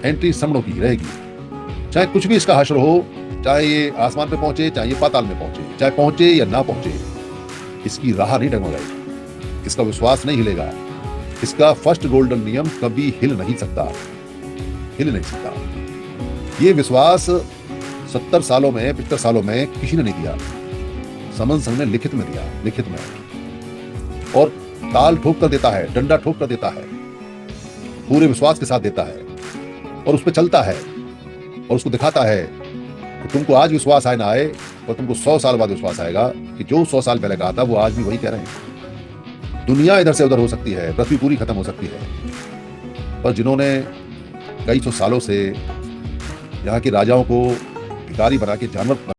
Entry समणों की रहेगी। चाहे कुछ भी इसका हश्र हो, चाहे ये आसमान पे पहुंचे, चाहे ये पाताल में पहुंचे, चाहे पहुंचे या ना पहुंचे, इसकी राह नहीं डगमगाएगी, इसका विश्वास नहीं हिलेगा। इसका फर्स्ट गोल्डन नियम कभी हिल नहीं सकता, हिल नहीं सकता। ये विश्वास 70 सालों में, 75 सालों में किसी ने नहीं दिया। समन संघ ने लिखित में दिया, लिखित में। और ताल ठोक कर देता है, डंडा ठोक कर देता है, पूरे विश्वास के साथ देता है और उस पर चलता है और उसको दिखाता है कि तुमको आज विश्वास आए ना आए, और तुमको 100 साल बाद विश्वास आएगा कि जो 100 साल पहले कहा था वो आज भी वही कह रहे हैं। दुनिया इधर से उधर हो सकती है, पृथ्वी पूरी खत्म हो सकती है, पर जिन्होंने कई सौ सालों से यहाँ के राजाओं को भिखारी बना के जानवर,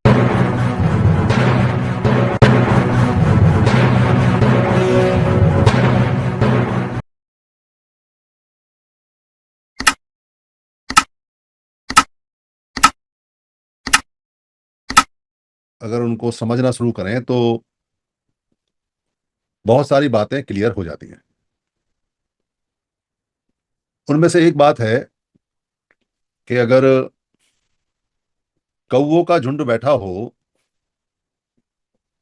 अगर उनको समझना शुरू करें तो बहुत सारी बातें क्लियर हो जाती हैं। उनमें से एक बात है कि अगर कौवों का झुंड बैठा हो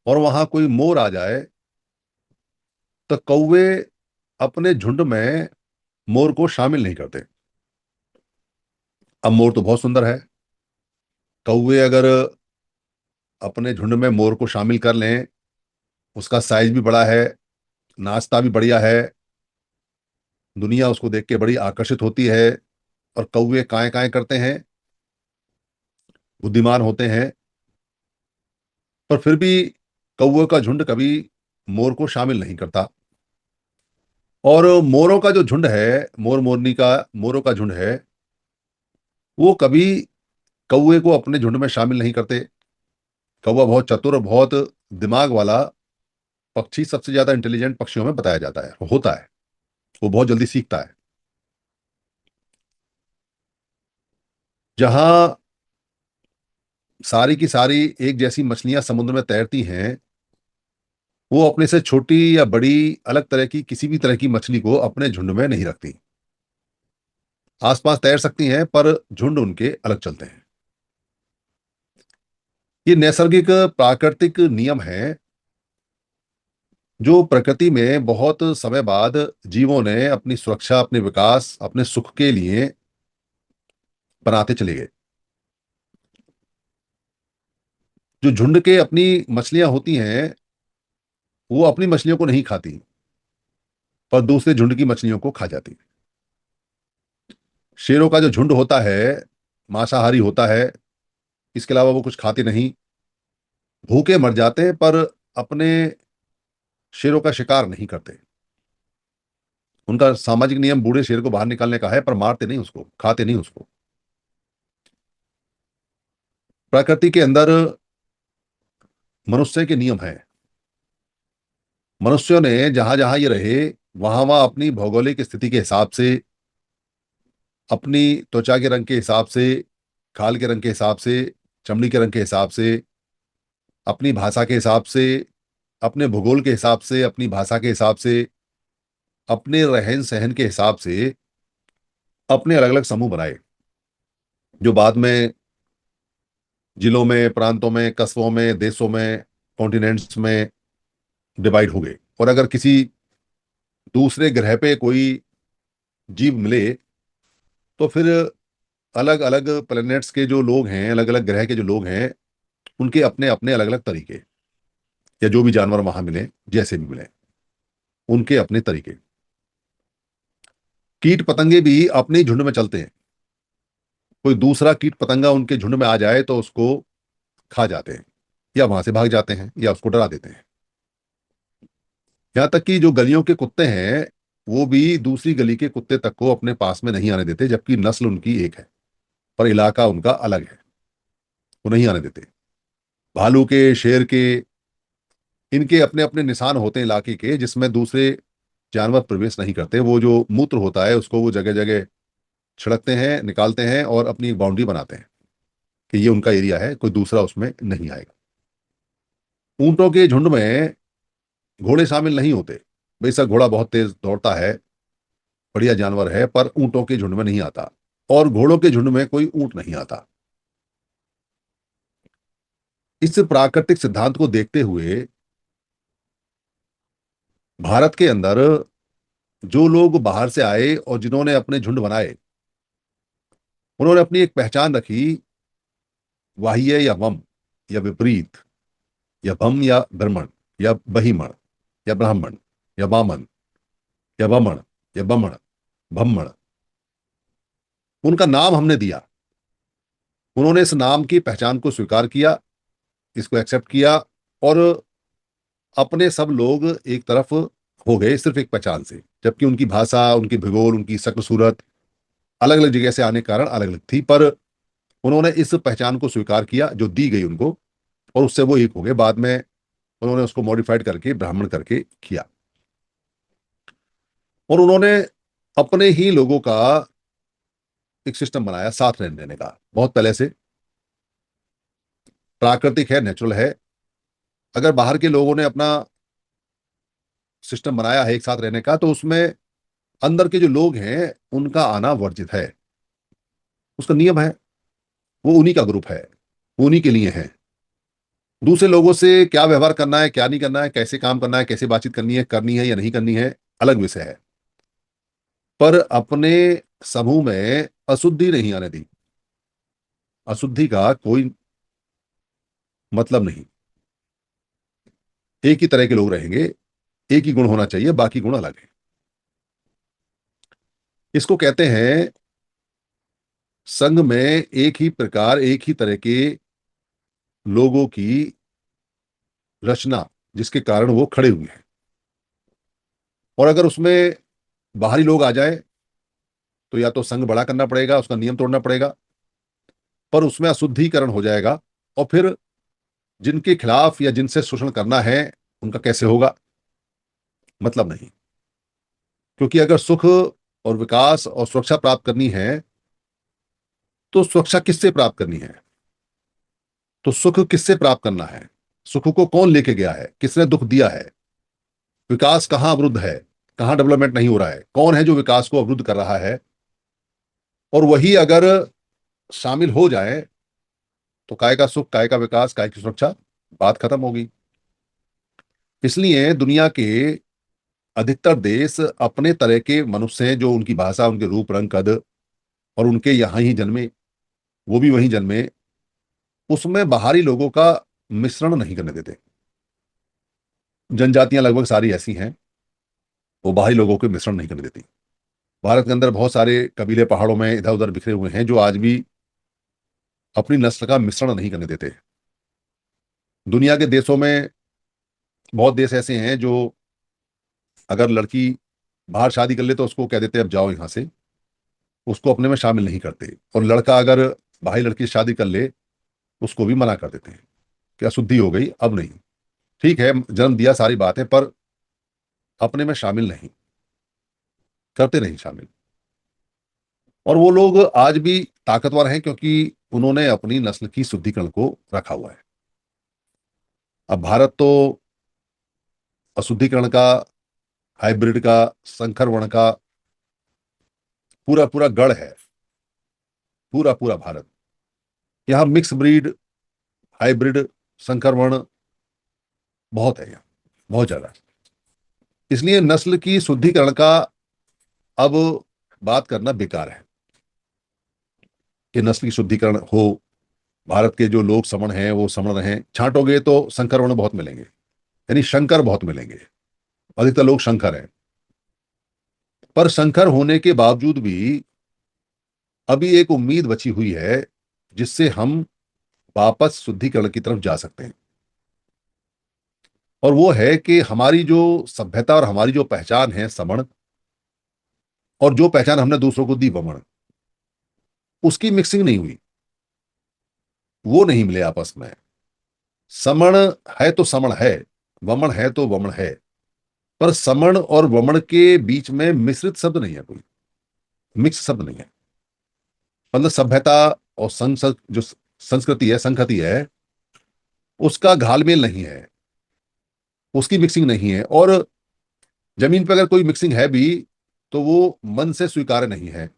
और वहां कोई मोर आ जाए, तो कौवे अपने झुंड में मोर को शामिल नहीं करते। अब मोर तो बहुत सुंदर है, कौवे अगर अपने झुंड में मोर को शामिल कर लें, उसका साइज भी बड़ा है, नाचता भी बढ़िया है, दुनिया उसको देख के बड़ी आकर्षित होती है, और कौवे काएं काएं करते हैं, बुद्धिमान होते हैं, पर फिर भी कौवे का झुंड कभी मोर को शामिल नहीं करता। और मोरों का जो झुंड है, मोर मोरनी का, मोरों का झुंड है, वो कभी कौवे को अपने झुंड में शामिल नहीं करते। कौवा बहुत चतुर और बहुत दिमाग वाला पक्षी, सबसे ज्यादा इंटेलिजेंट पक्षियों में बताया जाता है, होता है। वो बहुत जल्दी सीखता है। जहां सारी की सारी एक जैसी मछलियां समुद्र में तैरती हैं, वो अपने से छोटी या बड़ी अलग तरह की किसी भी तरह की मछली को अपने झुंड में नहीं रखती। आसपास तैर सकती हैं पर झुंड उनके अलग चलते हैं। ये नैसर्गिक प्राकृतिक नियम है जो प्रकृति में बहुत समय बाद जीवों ने अपनी सुरक्षा, अपने विकास, अपने सुख के लिए बनाते चले गए। जो झुंड के अपनी मछलियां होती हैं, वो अपनी मछलियों को नहीं खाती, पर दूसरे झुंड की मछलियों को खा जाती। शेरों का जो झुंड होता है, मांसाहारी होता है, इसके अलावा वो कुछ खाते नहीं, भूखे मर जाते हैं, पर अपने शेरों का शिकार नहीं करते। उनका सामाजिक नियम बूढ़े शेर को बाहर निकालने का है, पर मारते नहीं उसको, खाते नहीं उसको। प्रकृति के अंदर मनुष्य के नियम है। मनुष्यों ने जहां जहां ये रहे, वहां वहां अपनी भौगोलिक स्थिति के हिसाब से, अपनी त्वचा के रंग के हिसाब से, खाल के रंग के हिसाब से, चमड़ी के रंग के हिसाब से, अपनी भाषा के हिसाब से, अपने भूगोल के हिसाब से, अपनी भाषा के हिसाब से, अपने रहन सहन के हिसाब से अपने अलग अलग समूह बनाए, जो बाद में जिलों में, प्रांतों में, कस्बों में, देशों में, कॉन्टिनेंट्स में डिवाइड हो गए। और अगर किसी दूसरे ग्रह पे कोई जीव मिले, तो फिर अलग अलग प्लैनेट्स के जो लोग हैं, अलग अलग ग्रह के जो लोग हैं, उनके अपने अपने अलग अलग तरीके, या जो भी जानवर वहां मिले, जैसे भी मिले, उनके अपने तरीके। कीट पतंगे भी अपने ही झुंड में चलते हैं। कोई दूसरा कीट पतंगा उनके झुंड में आ जाए तो उसको खा जाते हैं, या वहां से भाग जाते हैं, या उसको डरा देते हैं। यहां तक कि जो गलियों के कुत्ते हैं, वो भी दूसरी गली के कुत्ते तक को अपने पास में नहीं आने देते, जबकि नस्ल उनकी एक है, पर इलाका उनका अलग है, वो नहीं आने देते। भालू के, शेर के, इनके अपने अपने निशान होते हैं इलाके के, जिसमें दूसरे जानवर प्रवेश नहीं करते। वो जो मूत्र होता है उसको वो जगह जगह छिड़कते हैं, निकालते हैं और अपनी एक बाउंड्री बनाते हैं कि ये उनका एरिया है, कोई दूसरा उसमें नहीं आएगा। ऊंटों के झुंड में घोड़े शामिल नहीं होते। बेशक घोड़ा बहुत तेज दौड़ता है, बढ़िया जानवर है, पर ऊंटों के झुंड में नहीं आता। और घोड़ों के झुंड में कोई ऊंट नहीं आता। इस प्राकृतिक सिद्धांत को देखते हुए भारत के अंदर जो लोग बाहर से आए और जिन्होंने अपने झुंड बनाए, उन्होंने अपनी एक पहचान रखी, वाह्य या वम या विपरीत या भम या ब्रह्मण या बहिमण या ब्राह्मण या वामन या वमन या बमण ब्रह्मण। उनका नाम हमने दिया, उन्होंने इस नाम की पहचान को स्वीकार किया, इसको एक्सेप्ट किया, और अपने सब लोग एक तरफ हो गए सिर्फ एक पहचान से, जबकि उनकी भाषा, उनकी भूगोल, उनकी शक्ल सूरत अलग अलग जगह से आने के कारण अलग अलग थी, पर उन्होंने इस पहचान को स्वीकार किया जो दी गई उनको, और उससे वो एक हो गए। बाद में उन्होंने उसको मॉडिफाइड करके ब्राह्मण करके किया, और उन्होंने अपने ही लोगों का एक सिस्टम बनाया साथ रहने देने का, बहुत पहले से। प्राकृतिक है, नेचुरल है। अगर बाहर के लोगों ने अपना सिस्टम बनाया है एक साथ रहने का, तो उसमें अंदर के जो लोग हैं उनका आना वर्जित है, उसका नियम है। वो उन्हीं का ग्रुप है, वो उन्हीं के लिए है। दूसरे लोगों से क्या व्यवहार करना है, क्या नहीं करना है, कैसे काम करना है, कैसे बातचीत करनी है या नहीं करनी है, अलग विषय है। पर अपने समूह में अशुद्धि नहीं आने दी। अशुद्धि का कोई मतलब नहीं। एक ही तरह के लोग रहेंगे, एक ही गुण होना चाहिए, बाकी गुण अलग है। इसको कहते हैं संघ में एक ही प्रकार, एक ही तरह के लोगों की रचना, जिसके कारण वो खड़े हुए हैं। और अगर उसमें बाहरी लोग आ जाए तो या तो संघ बड़ा करना पड़ेगा, उसका नियम तोड़ना पड़ेगा, पर उसमें अशुद्धिकरण हो जाएगा। और फिर जिनके खिलाफ या जिनसे शोषण करना है उनका कैसे होगा, मतलब नहीं। क्योंकि अगर सुख और विकास और सुरक्षा प्राप्त करनी है, तो सुरक्षा किससे प्राप्त करनी है, तो सुख किससे प्राप्त करना है, सुख को कौन लेके गया है, किसने दुख दिया है, विकास कहां अवरुद्ध है, कहां डेवलपमेंट नहीं हो रहा है, कौन है जो विकास को अवरुद्ध कर रहा है, और वही अगर शामिल हो जाए तो काय का सुख, काय का विकास, काय की सुरक्षा, बात खत्म होगी। इसलिए दुनिया के अधिकतर देश अपने तरह के मनुष्य हैं, जो उनकी भाषा, उनके रूप रंग कद, और उनके यहां ही जन्मे, वो भी वहीं जन्मे, उसमें बाहरी लोगों का मिश्रण नहीं करने देते। जनजातियां लगभग सारी ऐसी हैं, वो बाहरी लोगों के मिश्रण नहीं करने देती। भारत के अंदर बहुत सारे कबीले पहाड़ों में इधर उधर बिखरे हुए हैं, जो आज भी अपनी नस्ल का मिश्रण नहीं करने देते। दुनिया के देशों में बहुत देश ऐसे हैं जो अगर लड़की बाहर शादी कर ले तो उसको कह देते हैं अब जाओ यहां से, उसको अपने में शामिल नहीं करते। और लड़का अगर भाई लड़की से शादी कर ले, उसको भी मना कर देते हैं कि अशुद्धि हो गई, अब नहीं। ठीक है, जन्म दिया, सारी बात है, पर अपने में शामिल नहीं करते, नहीं शामिल। और वो लोग आज भी ताकतवर हैं, क्योंकि उन्होंने अपनी नस्ल की शुद्धिकरण को रखा हुआ है। अब भारत तो अशुद्धिकरण का, हाइब्रिड का, संकरवण का पूरा पूरा गढ़ है। पूरा पूरा भारत, यहाँ मिक्स ब्रीड, हाइब्रिड, संकरवण बहुत है, यहाँ बहुत ज्यादा। इसलिए नस्ल की शुद्धिकरण का अब बात करना बेकार है कि नस्ल की शुद्धिकरण हो। भारत के जो लोग समण हैं वो समण रहें, छांटोगे तो संकरवण बहुत मिलेंगे, यानी शंकर बहुत मिलेंगे। अधिकतर लोग शंकर हैं, पर शंकर होने के बावजूद भी अभी एक उम्मीद बची हुई है, जिससे हम वापस शुद्धिकरण की तरफ जा सकते हैं। और वो है कि हमारी जो सभ्यता और हमारी जो पहचान है समण, और जो पहचान हमने दूसरों को दी वमन, उसकी मिक्सिंग नहीं हुई, वो नहीं मिले आपस में। समण है तो समण है, वमन है तो वमन है, पर समण और वमन के बीच में मिश्रित शब्द नहीं है, कोई मिक्स शब्द नहीं है। मतलब सभ्यता और जो संस्कृति है, संहति है, उसका घालमेल नहीं है, उसकी मिक्सिंग नहीं है। और जमीन पर अगर कोई मिक्सिंग है भी, तो वो मन से स्वीकार्य नहीं है।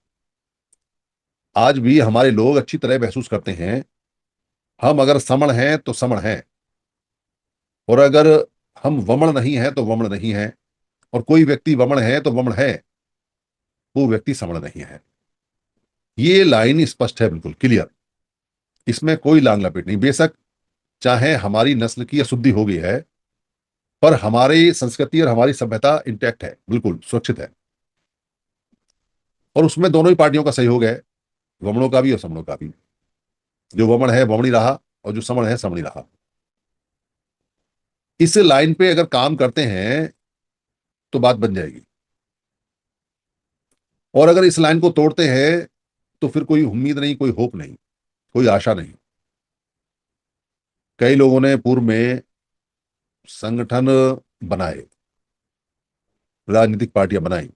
आज भी हमारे लोग अच्छी तरह महसूस करते हैं, हम अगर समण हैं तो समण हैं, और अगर हम वमन नहीं हैं तो वमन नहीं है, और कोई व्यक्ति वमन है तो वमन है, वो व्यक्ति समण नहीं है। ये लाइन स्पष्ट है, बिल्कुल क्लियर। इसमें कोई लांग लपेट नहीं। बेशक चाहे हमारी नस्ल की अशुद्धि हो गई है, पर हमारी संस्कृति और हमारी सभ्यता इंटैक्ट है, बिल्कुल सुरक्षित है। और उसमें दोनों ही पार्टियों का सहयोग है, वमनों का भी और समणों का भी। जो वमन है वमनी रहा, और जो समण है समणी रहा। इस लाइन पे अगर काम करते हैं तो बात बन जाएगी, और अगर इस लाइन को तोड़ते हैं तो फिर कोई उम्मीद नहीं, कोई होप नहीं, कोई आशा नहीं। कई लोगों ने पूर्व में संगठन बनाए, राजनीतिक पार्टियां बनाई,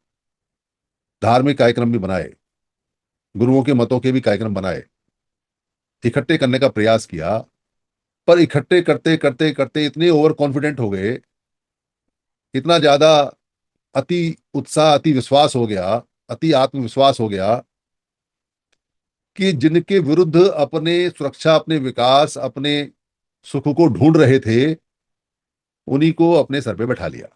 धार्मिक कार्यक्रम भी बनाए, गुरुओं के मतों के भी कार्यक्रम बनाए, इकट्ठे करने का प्रयास किया। पर इकट्ठे करते करते करते इतने ओवर कॉन्फिडेंट हो गए, इतना ज्यादा अति उत्साह, अति विश्वास हो गया, अति आत्मविश्वास हो गया, कि जिनके विरुद्ध अपने सुरक्षा, अपने विकास, अपने सुख को ढूंढ रहे थे, उन्हीं को अपने सर पे बैठा लिया।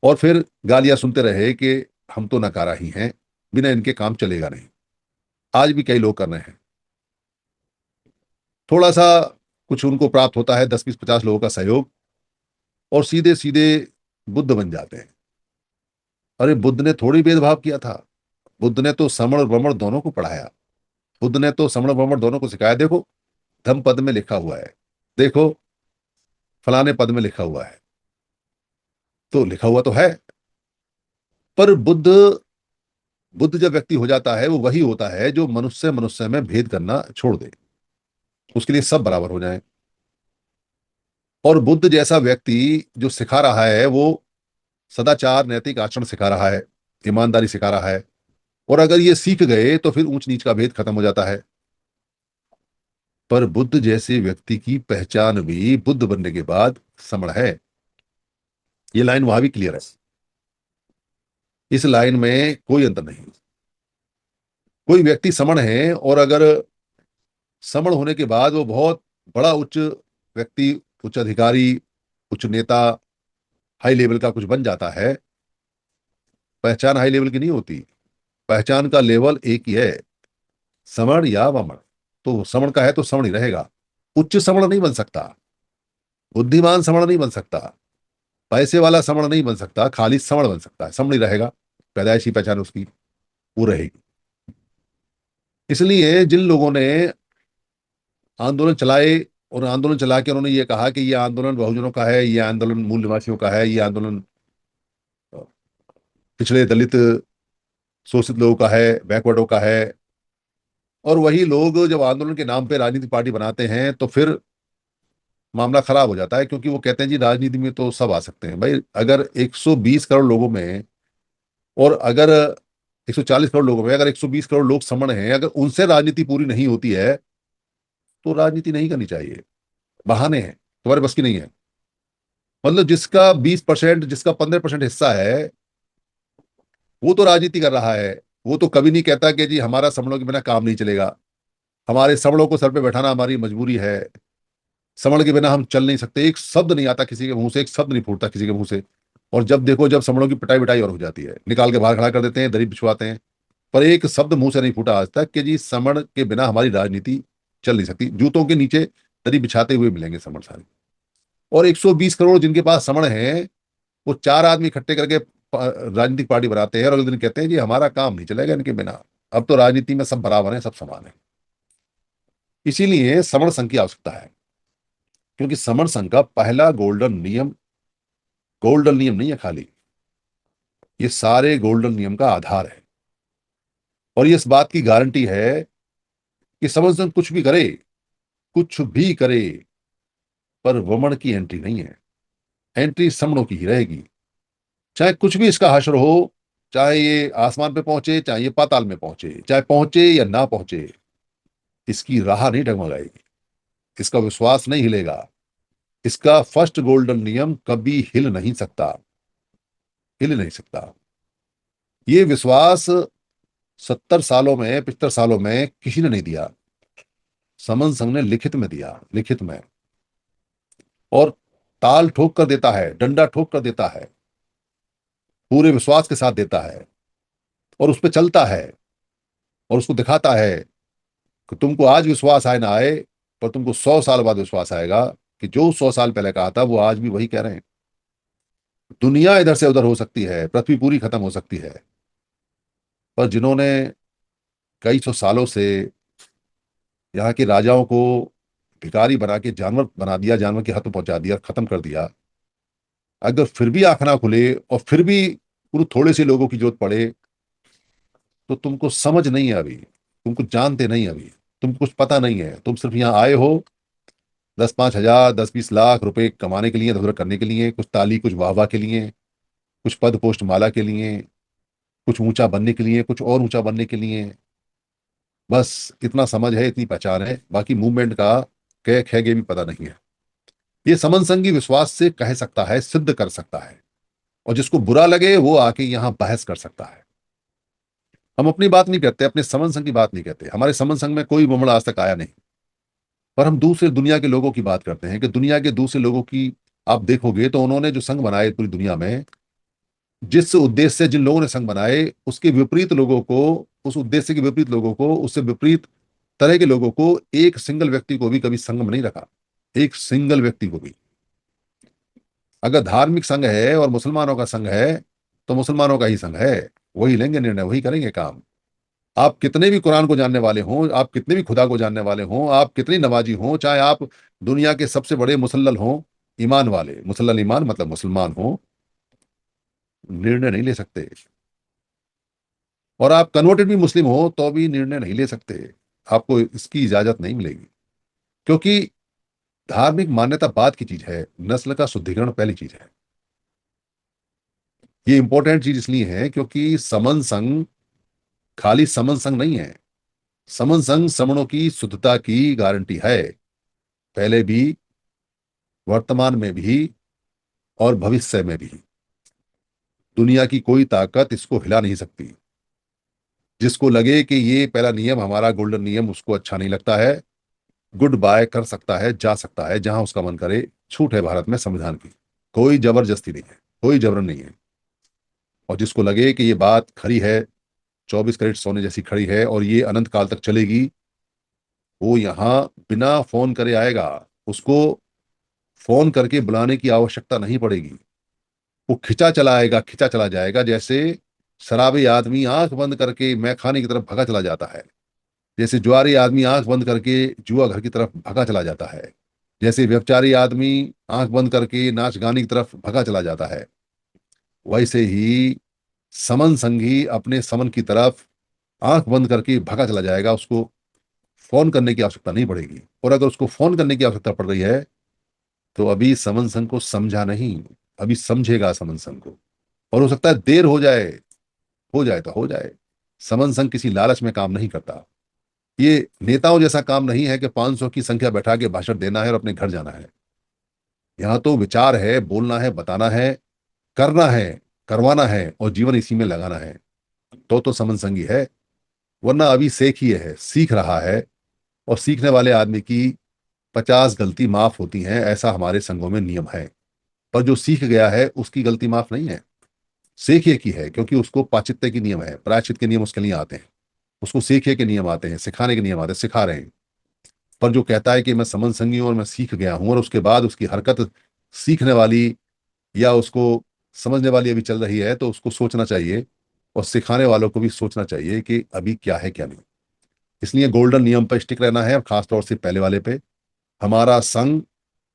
और फिर गालियां सुनते रहे कि हम तो नकारा ही हैं, बिना इनके काम चलेगा नहीं। आज भी कई लोग कर रहे हैं। थोड़ा सा कुछ उनको प्राप्त होता है, 10 20 50 लोगों का सहयोग, और सीधे सीधे बुद्ध बन जाते हैं। अरे बुद्ध ने थोड़ी भेदभाव किया था। बुद्ध ने तो समण और वमण दोनों को पढ़ाया। बुद्ध ने तो समण वमण दोनों को सिखाया। देखो धम्म पद में लिखा हुआ है, देखो फलाने पद में लिखा हुआ है, तो लिखा हुआ तो है। पर बुद्ध बुद्ध जब व्यक्ति हो जाता है, वो वही होता है जो मनुष्य मनुष्य में भेद करना छोड़ दे, उसके लिए सब बराबर हो जाए। और बुद्ध जैसा व्यक्ति जो सिखा रहा है, वो सदाचार, नैतिक आचरण सिखा रहा है, ईमानदारी सिखा रहा है। और अगर ये सीख गए तो फिर ऊंच नीच का भेद खत्म हो जाता है। पर बुद्ध जैसे व्यक्ति की पहचान भी बुद्ध बनने के बाद समण है। ये लाइन वहां भी क्लियर है। इस लाइन में कोई अंतर नहीं। कोई व्यक्ति समण है, और अगर समण होने के बाद वो बहुत बड़ा उच्च व्यक्ति, उच्च अधिकारी, उच्च नेता, हाई लेवल का कुछ बन जाता है, पहचान हाई लेवल की नहीं होती। पहचान का लेवल एक ही है, समण या वमन। तो समण का है तो समण ही रहेगा। उच्च समण नहीं बन सकता, बुद्धिमान समण नहीं बन सकता, पैसे वाला समण नहीं बन सकता, खाली समण बन सकता है। समण ही रहेगा, पैदाइशी पहचान उसकी वो रहेगी। इसलिए जिन लोगों ने आंदोलन चलाए, और आंदोलन चला के उन्होंने ये कहा कि ये आंदोलन बहुजनों का है, ये आंदोलन मूल निवासियों का है, ये आंदोलन पिछड़े दलित शोषित लोगों का है, बैकवर्डों का है, और वही लोग जब आंदोलन के नाम पे राजनीतिक पार्टी बनाते हैं तो फिर मामला खराब हो जाता है। क्योंकि वो कहते हैं जी राजनीति में तो सब आ सकते हैं। भाई अगर 120 करोड़ लोगों में, और अगर 140 करोड़ लोगों में अगर 120 करोड़ लोग समण हैं, अगर उनसे राजनीति पूरी नहीं होती है तो राजनीति नहीं करनी चाहिए। बहाने हैं, तुम्हारे बस की नहीं है। मतलब जिसका 20%, जिसका 15% हिस्सा है, वो तो राजनीति कर रहा है। वो तो कभी नहीं कहता कि जी हमारा समणों के बिना काम नहीं चलेगा, हमारे समणों को सर पे बैठाना हमारी मजबूरी है, समण के बिना हम चल नहीं सकते। एक शब्द नहीं आता किसी के मुंह से, एक शब्द नहीं फूटता किसी के मुंह से। और जब देखो, जब समणों की पिटाई बिटाई और हो जाती है, निकाल के बाहर खड़ा कर देते हैं, दरी बिछवाते हैं। पर एक शब्द मुंह से नहीं फूटा आज तक कि जी समण के बिना हमारी राजनीति चल नहीं सकती। जूतों के नीचे दरी बिछाते हुए मिलेंगे समण सारे। और 120 करोड़ जिनके पास समण है, वो चार आदमी इकट्ठे करके राजनीतिक पार्टी बनाते हैं, और अगले दिन कहते हैं जी हमारा काम नहीं चलेगा इनके बिना। अब तो राजनीति में सब बराबर है, सब समान है। इसीलिए समण संघ की आवश्यकता है। क्योंकि समण संघ का पहला गोल्डन नियम, गोल्डन नियम नहीं है खाली, ये सारे गोल्डन नियम का आधार है। और ये इस बात की गारंटी है कि समण संघ कुछ भी करे, कुछ भी करे, पर वमन की एंट्री नहीं है। एंट्री समणों की ही रहेगी। चाहे कुछ भी इसका हश्र हो, चाहे ये आसमान पे पहुंचे, चाहे ये पाताल में पहुंचे, चाहे पहुंचे या ना पहुंचे, इसकी राह नहीं डगमगाएगी, इसका विश्वास नहीं हिलेगा। इसका फर्स्ट गोल्डन नियम कभी हिल नहीं सकता, हिल नहीं सकता। ये विश्वास 70 सालों में, 75 सालों में किसी ने नहीं दिया। समन संघ ने लिखित में दिया, लिखित में। और ताल ठोक कर देता है, डंडा ठोक कर देता है, पूरे विश्वास के साथ देता है, और उस पर चलता है, और उसको दिखाता है कि तुमको आज विश्वास आए ना आए, पर तुमको 100 साल बाद विश्वास आएगा कि जो 100 साल पहले कहा था वो आज भी वही कह रहे हैं। दुनिया इधर से उधर हो सकती है, पृथ्वी पूरी खत्म हो सकती है, पर जिन्होंने कई सौ सालों से यहाँ के राजाओं को भिखारी बना के जानवर बना दिया, जानवर के हाथ में पहुंचा दिया, खत्म कर दिया, अगर फिर भी आंख ना खुले और फिर भी पूरे थोड़े से लोगों की जरूरत पड़े, तो तुमको समझ नहीं है अभी, तुमको जानते नहीं अभी, तुमको कुछ पता नहीं है। तुम सिर्फ यहाँ आए हो 10-5 हजार, 10-20 लाख रुपए कमाने के लिए, इधर उधर करने के लिए, कुछ ताली, कुछ वाहवाह के लिए, कुछ पद पोस्ट माला के लिए, कुछ ऊंचा बनने के लिए, कुछ और ऊंचा बनने के लिए। बस इतना समझ है, इतनी पहचान है, बाकी मूवमेंट का कै खैगे भी पता नहीं है। ये समन संगी विश्वास से कह सकता है, सिद्ध कर सकता है, और जिसको बुरा लगे वो आके यहाँ बहस कर सकता है। हम अपनी बात नहीं कहते, अपने समन संघ की बात नहीं कहते, हमारे समन संघ में कोई बुमड़ा आज तक आया नहीं, पर हम दूसरे दुनिया के लोगों की बात करते हैं कि दुनिया के दूसरे लोगों की आप देखोगे तो उन्होंने जो संघ बनाए पूरी दुनिया में, जिस उद्देश्य से जिन लोगों ने संघ बनाए, उसके विपरीत लोगों को, उस उद्देश्य के विपरीत लोगों को, उससे विपरीत तरह के लोगों को, एक सिंगल व्यक्ति को भी कभी संघ में नहीं रखा, एक सिंगल व्यक्ति को भी। अगर धार्मिक संघ है और मुसलमानों का संघ है, तो मुसलमानों का ही संघ है, वही लेंगे निर्णय, वही करेंगे काम। आप कितने भी कुरान को जानने वाले हों, आप कितने भी खुदा को जानने वाले हों, आप कितनी नमाजी हों, चाहे आप दुनिया के सबसे बड़े मुसल्लल हों, ईमान वाले, मुसल्लल ईमान मतलब मुसलमान हों, निर्णय नहीं ले सकते। और आप कन्वर्टेड भी मुस्लिम हो तो भी निर्णय नहीं ले सकते, आपको इसकी इजाजत नहीं मिलेगी। क्योंकि धार्मिक मान्यता बाद की चीज है, नस्ल का शुद्धिकरण पहली चीज है। ये इंपॉर्टेंट चीज इसलिए है क्योंकि समन संघ खाली समन संघ नहीं है। समन संघ समणों की शुद्धता की गारंटी है, पहले भी, वर्तमान में भी, और भविष्य में भी। दुनिया की कोई ताकत इसको हिला नहीं सकती। जिसको लगे कि ये पहला नियम हमारा गोल्डन नियम उसको अच्छा नहीं लगता है, गुड बाय कर सकता है, जा सकता है जहां उसका मन करे। छूट है भारत में संविधान की, कोई जबरदस्ती नहीं है, कोई जबरन नहीं है। और जिसको लगे कि ये बात खरी है, 24 कैरेट सोने जैसी खड़ी है और ये अनंत काल तक चलेगी, वो यहाँ बिना फोन करे आएगा, उसको फोन करके बुलाने की आवश्यकता नहीं पड़ेगी। वो खिंचा चला आएगा, खिंचा चला जाएगा, जैसे शराबी आदमी आंख बंद करके मैखाने की तरफ भगा चला जाता है, जैसे जुआरी आदमी आंख बंद करके जुआ घर की तरफ भगा चला जाता है, जैसे व्यभिचारी आदमी आंख बंद करके नाच गाने की तरफ भगा चला जाता है, वैसे ही समन संगी अपने समन की तरफ आंख बंद करके भगा चला जाएगा। उसको फोन करने की आवश्यकता नहीं पड़ेगी। और अगर उसको फोन करने की आवश्यकता पड़ रही है तो अभी समन संघ को समझा नहीं, अभी समझेगा समन संघ को। और हो सकता है देर हो जाए तो हो जाए। समन संघ किसी लालच में काम नहीं करता। ये नेताओं जैसा काम नहीं है कि 500 की संख्या बैठा के भाषण देना है और अपने घर जाना है। यहाँ तो विचार है, बोलना है, बताना है, करना है, करवाना है, और जीवन इसी में लगाना है। तो समन संगी है, वरना अभी सीख ही है, सीख रहा है। और सीखने वाले आदमी की 50 गलती माफ होती हैं, ऐसा हमारे संघों में नियम है। पर जो सीख गया है उसकी गलती माफ नहीं है, सीख एक ही है, क्योंकि उसको पाचित्य के नियम है, प्रायश्चित के नियम उसके लिए आते हैं, उसको सीखे के नियम आते हैं, सिखाने के नियम आते हैं, सिखा रहे हैं। पर जो कहता है कि मैं समन संगी हूं और मैं सीख गया हूं, और उसके बाद उसकी हरकत सीखने वाली या उसको समझने वाली अभी चल रही है, तो उसको सोचना चाहिए, और सिखाने वालों को भी सोचना चाहिए कि अभी क्या है क्या नहीं। इसलिए गोल्डन नियम पर स्टिक रहना है, और खासतौर से पहले वाले पे। हमारा संघ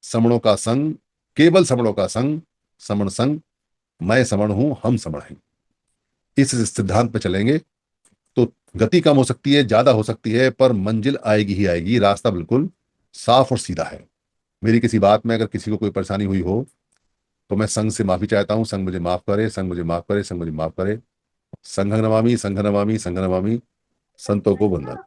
समणों का संघ, केवल समणों का संघ, समण संघ, मैं समण हूं, हम समण हैं, इस सिद्धांत पे चलेंगे तो गति कम हो सकती है, ज्यादा हो सकती है, पर मंजिल आएगी ही आएगी। रास्ता बिल्कुल साफ और सीधा है। मेरी किसी बात में अगर किसी को कोई परेशानी हुई हो तो मैं संघ से माफी चाहता हूं। संघ मुझे माफ करे, संघ मुझे माफ करे, संघ मुझे माफ करे। संघ नमामि, संघ नमामि, संघ नमामि। संतों को वंदन।